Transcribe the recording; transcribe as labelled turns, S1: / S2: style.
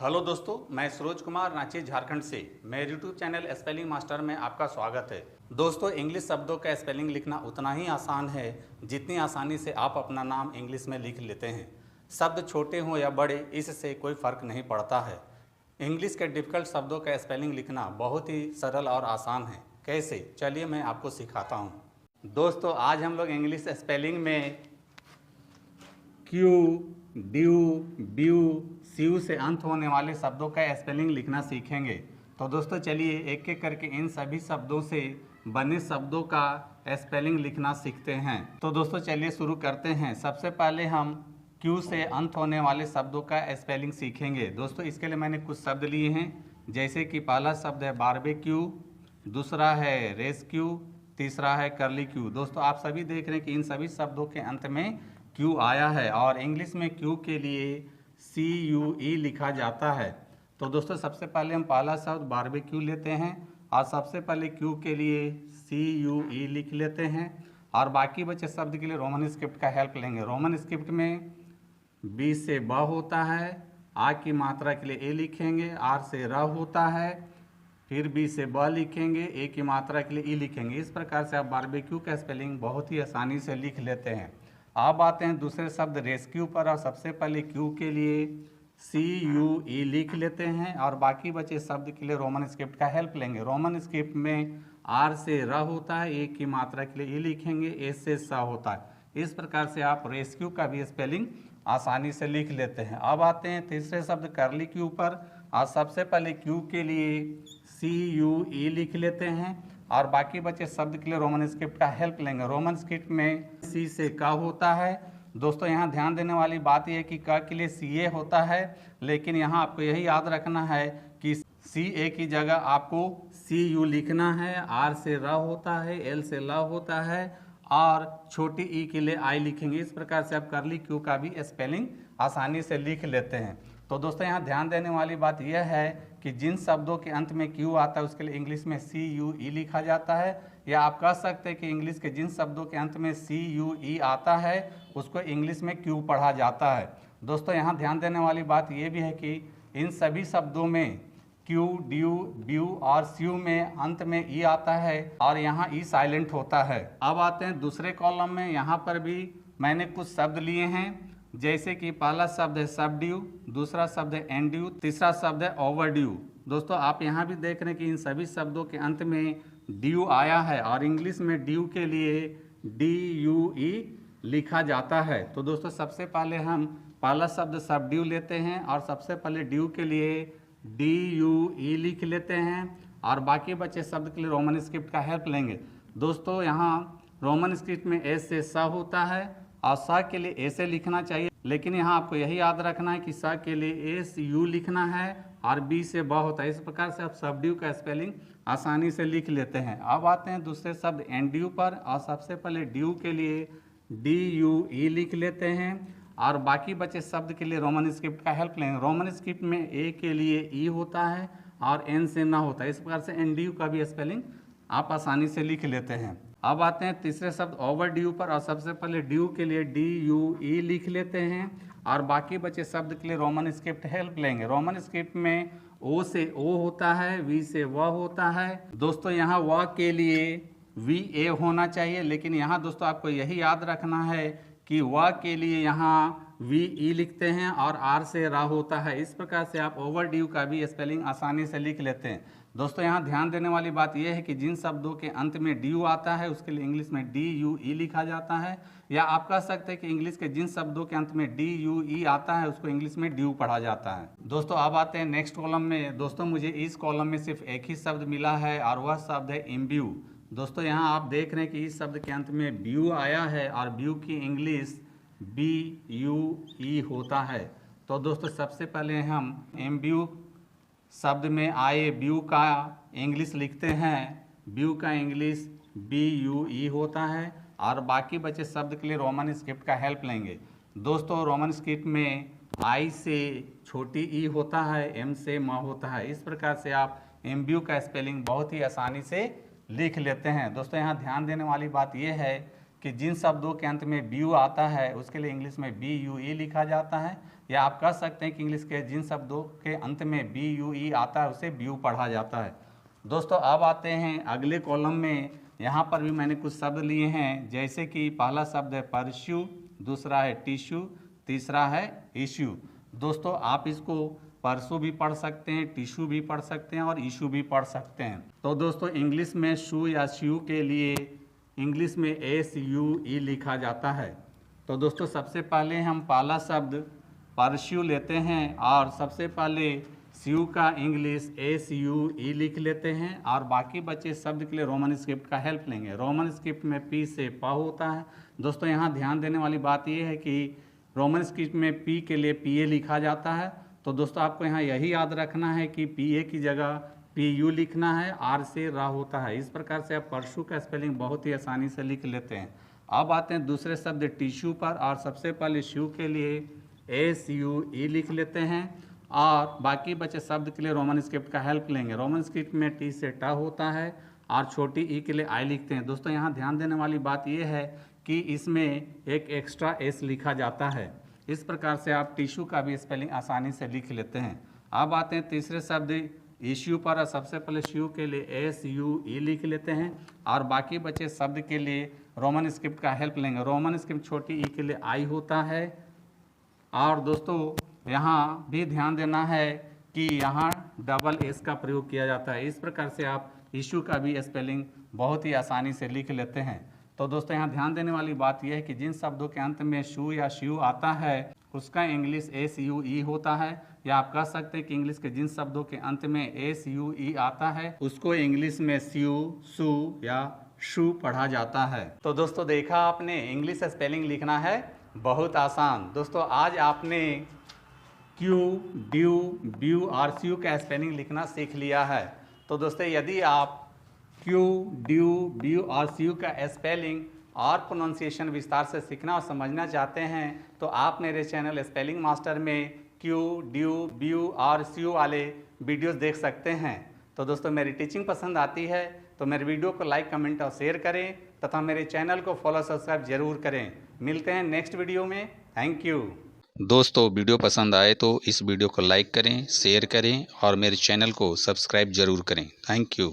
S1: Hello दोस्तों, मैं सरोज कुमार रांची झारखंड से मेरे यूट्यूब चैनल स्पेलिंग मास्टर में आपका स्वागत है। दोस्तों, इंग्लिश शब्दों का स्पेलिंग लिखना उतना ही आसान है जितनी आसानी से आप अपना नाम इंग्लिश में लिख लेते हैं। शब्द छोटे हों या बड़े, इससे कोई फ़र्क नहीं पड़ता है। इंग्लिश के डिफ़िकल्ट शब्दों का स्पेलिंग लिखना बहुत ही सरल और आसान है। कैसे? चलिए मैं आपको सिखाता हूँ। दोस्तों, आज हम लोग इंग्लिश स्पेलिंग में क्यू, ड्यू, ब्यू, सीयू से अंत होने वाले शब्दों का स्पेलिंग लिखना सीखेंगे। तो दोस्तों चलिए एक एक करके इन सभी शब्दों से बने शब्दों का स्पेलिंग लिखना सीखते हैं। तो दोस्तों चलिए शुरू करते हैं। सबसे पहले हम क्यू से अंत होने वाले शब्दों का स्पेलिंग सीखेंगे। दोस्तों इसके लिए मैंने कुछ शब्द लिए हैं, जैसे कि पहला शब्द है बारबेक्यू, दूसरा है रेस्क्यू, तीसरा है कर्ली क्यू। दोस्तों आप सभी देख रहे हैं कि इन सभी शब्दों के अंत में क्यू आया है और इंग्लिश में क्यू के लिए CUE लिखा जाता है। तो दोस्तों सबसे पहले हम पहला शब्द बारबेक्यू लेते हैं और सबसे पहले क्यू के लिए CUE लिख लेते हैं और बाकी बचे शब्द के लिए रोमन स्क्रिप्ट का हेल्प लेंगे। रोमन स्क्रिप्ट में B से ब होता है, आ की मात्रा के लिए ए लिखेंगे, आर से र होता है, फिर B से ब लिखेंगे, ए की मात्रा के लिए ई लिखेंगे। इस प्रकार से आप बारबेक्यू का स्पेलिंग बहुत ही आसानी से लिख लेते हैं। अब आते हैं दूसरे शब्द रेस्क्यू पर और सबसे पहले क्यू के लिए CUE लिख लेते हैं और बाकी बचे शब्द के लिए रोमन स्क्रिप्ट का हेल्प लेंगे। रोमन स्क्रिप्ट में आर से र होता है, ए की मात्रा के लिए ई लिखेंगे, एस से स होता है। इस प्रकार से आप रेस्क्यू का भी स्पेलिंग आसानी से लिख लेते हैं। अब आते हैं तीसरे शब्द कर्ली क्यू पर और सबसे पहले क्यू के लिए CUE लिख लेते हैं और बाकी बचे शब्द के लिए रोमन स्क्रिप्ट का हेल्प लेंगे। रोमन स्क्रिप्ट में C से क होता है। दोस्तों यहाँ ध्यान देने वाली बात यह है कि क के लिए CA होता है, लेकिन यहाँ आपको यही याद रखना है कि CA की जगह आपको CU लिखना है। R से र होता है, L से ल होता है और छोटी ई के लिए आई लिखेंगे। इस प्रकार से आप कर्ली क्यू का भी स्पेलिंग आसानी से लिख लेते हैं। तो दोस्तों यहाँ ध्यान देने वाली बात यह है कि जिन शब्दों के अंत में क्यू आता है उसके लिए इंग्लिश में CUE लिखा जाता है, या आप कह सकते हैं कि इंग्लिश के जिन शब्दों के अंत में CUE आता है उसको इंग्लिश में क्यू पढ़ा जाता है। दोस्तों यहाँ ध्यान देने वाली बात यह भी है कि इन सभी शब्दों में क्यू, ड्यू, ब्यू और सीयू में अंत में ई आता है और यहाँ ई साइलेंट होता है। अब आते हैं दूसरे कॉलम में। यहाँ पर भी मैंने कुछ शब्द लिए हैं, जैसे कि पहला शब्द है सबड्यू, दूसरा शब्द है एंड्यू, तीसरा शब्द है ओवरड्यू। दोस्तों आप यहाँ भी देख रहे हैं कि इन सभी शब्दों के अंत में ड्यू आया है और इंग्लिश में ड्यू के लिए DUE लिखा जाता है। तो दोस्तों सबसे पहले हम पहला शब्द सबड्यू लेते हैं और सबसे पहले ड्यू के लिए DUE लिख लेते हैं और बाकी बचे शब्द के लिए रोमन स्क्रिप्ट का हेल्प लेंगे। दोस्तों यहाँ रोमन स्क्रिप्ट में एस से स होता है और स के लिए ऐसे लिखना चाहिए, लेकिन यहाँ आपको यही याद रखना है कि स के लिए SU लिखना है और B से ब होता है। इस प्रकार से आप सबड्यू का स्पेलिंग आसानी से लिख लेते हैं। अब आते हैं दूसरे शब्द एंड्यू पर और सबसे पहले ड्यू के लिए DUE लिख लेते हैं और बाकी बचे शब्द के लिए रोमन स्क्रिप्ट का हेल्प लेंगे। रोमन स्क्रिप्ट में ए के लिए ई होता है और एन से ना होता है। इस प्रकार से एंड्यू का भी स्पेलिंग आप आसानी से लिख लेते हैं। अब आते हैं तीसरे शब्द ओवरड्यू पर और सबसे पहले ड्यू के लिए DUE लिख लेते हैं और बाकी बचे शब्द के लिए रोमन स्क्रिप्ट हेल्प लेंगे। रोमन स्क्रिप्ट में ओ से ओ होता है, वी से व होता है। दोस्तों यहाँ व के लिए VA होना चाहिए, लेकिन यहाँ दोस्तों आपको यही याद रखना है कि व के लिए यहाँ VE लिखते हैं और R से रा होता है। इस प्रकार से आप ओवरड्यू का भी स्पेलिंग आसानी से लिख लेते हैं। दोस्तों यहाँ ध्यान देने वाली बात यह है कि जिन शब्दों के अंत में ड्यू आता है उसके लिए इंग्लिश में DUE लिखा जाता है, या आप कह सकते हैं कि इंग्लिश के जिन शब्दों के अंत में DUE आता है उसको इंग्लिश में ड्यू पढ़ा जाता है। दोस्तों अब आते हैं नेक्स्ट कॉलम में। दोस्तों मुझे इस कॉलम में सिर्फ एक ही शब्द मिला है और वह शब्द है इम्ब्यू। दोस्तों यहाँ आप देख रहे हैं कि इस शब्द के अंत में ब्यू आया है और ब्यू की इंग्लिश BUE होता है। तो दोस्तों सबसे पहले हम इम्ब्यू शब्द में आए ब्यू का इंग्लिश लिखते हैं। ब्यू का इंग्लिश BUE होता है और बाकी बचे शब्द के लिए रोमन स्क्रिप्ट का हेल्प लेंगे। दोस्तों रोमन स्क्रिप्ट में I से छोटी ई होता है, M से म होता है। इस प्रकार से आप इम्ब्यू का स्पेलिंग बहुत ही आसानी से लिख लेते हैं। दोस्तों यहाँ ध्यान देने वाली बात यह है कि जिन शब्दों के अंत में BU आता है उसके लिए इंग्लिश में BUE लिखा जाता है, या आप कह सकते हैं कि इंग्लिश के जिन शब्दों के अंत में BUE आता है उसे BU पढ़ा जाता है। दोस्तों अब आते हैं अगले कॉलम में। यहाँ पर भी मैंने कुछ शब्द लिए हैं, जैसे कि पहला शब्द है परस्यू, दूसरा है टिश्यू, तीसरा है इश्यू। दोस्तों आप इसको परसू भी पढ़ सकते हैं, टिश्यू भी पढ़ सकते हैं और इशू भी पढ़ सकते हैं। तो दोस्तों इंग्लिश में शू या श्यू के लिए इंग्लिश में SUE लिखा जाता है। तो दोस्तों सबसे पहले हम पहला शब्द परस्यू लेते हैं और सबसे पहले श्यू का इंग्लिश SUE लिख लेते हैं और बाकी बचे शब्द के लिए रोमन स्क्रिप्ट का हेल्प लेंगे। रोमन स्क्रिप्ट में P से प होता है। दोस्तों यहाँ ध्यान देने वाली बात यह है कि रोमन स्क्रिप्ट में P के लिए PA लिखा जाता है। तो दोस्तों आपको यहाँ यही याद रखना है कि PA की जगह PU लिखना है, R से रा होता है। इस प्रकार से आप परसू का स्पेलिंग बहुत ही आसानी से लिख लेते हैं। अब आते हैं दूसरे शब्द टिश्यू पर और सबसे पहले श्यू के लिए SUE लिख लेते हैं और बाकी बचे शब्द के लिए रोमन स्क्रिप्ट का हेल्प लेंगे। रोमन स्क्रिप्ट में T से ट होता है और छोटी E के लिए I लिखते हैं। दोस्तों यहाँ ध्यान देने वाली बात यह है कि इसमें एक एक्स्ट्रा S लिखा जाता है। इस प्रकार से आप टिश्यू का भी स्पेलिंग आसानी से लिख लेते हैं। अब आते हैं तीसरे शब्द इश्यू पर। सबसे पहले श्यू के लिए SUE लिख लेते हैं और बाकी बचे शब्द के लिए रोमन स्क्रिप्ट का हेल्प लेंगे। रोमन स्क्रिप्ट छोटी E के लिए I होता है। और दोस्तों यहाँ भी ध्यान देना है कि यहाँ डबल S का प्रयोग किया जाता है। इस प्रकार से आप इश्यू का भी स्पेलिंग बहुत ही आसानी से लिख लेते हैं। तो दोस्तों यहाँ ध्यान देने वाली बात यह है कि जिन शब्दों के अंत में शू या श्यू आता है उसका इंग्लिश SUE होता है, या आप कह सकते हैं कि इंग्लिश के जिन शब्दों के अंत में SUE आता है उसको इंग्लिश में स्यू, सू या शू पढ़ा जाता है। तो दोस्तों देखा आपने, इंग्लिश स्पेलिंग लिखना है बहुत आसान। दोस्तों आज आपने क्यू, ड्यू, ब्यू और स्यू का स्पेलिंग लिखना सीख लिया है। तो दोस्तों यदि आप क्यू, ड्यू, ब्यू और स्यू का स्पेलिंग और प्रोनाउंसिएशन विस्तार से सीखना और समझना चाहते हैं तो आप मेरे चैनल स्पेलिंग मास्टर में क्यू, ड्यू, ब्यू और स्यू वाले वीडियोस देख सकते हैं। तो दोस्तों मेरी टीचिंग पसंद आती है तो मेरे वीडियो को लाइक, कमेंट और शेयर करें तथा मेरे चैनल को फॉलो, सब्सक्राइब जरूर करें। मिलते हैं नेक्स्ट वीडियो में। Thank you.
S2: दोस्तों वीडियो पसंद आए तो इस वीडियो को लाइक करें, शेयर करें और मेरे चैनल को सब्सक्राइब जरूर करें। Thank you.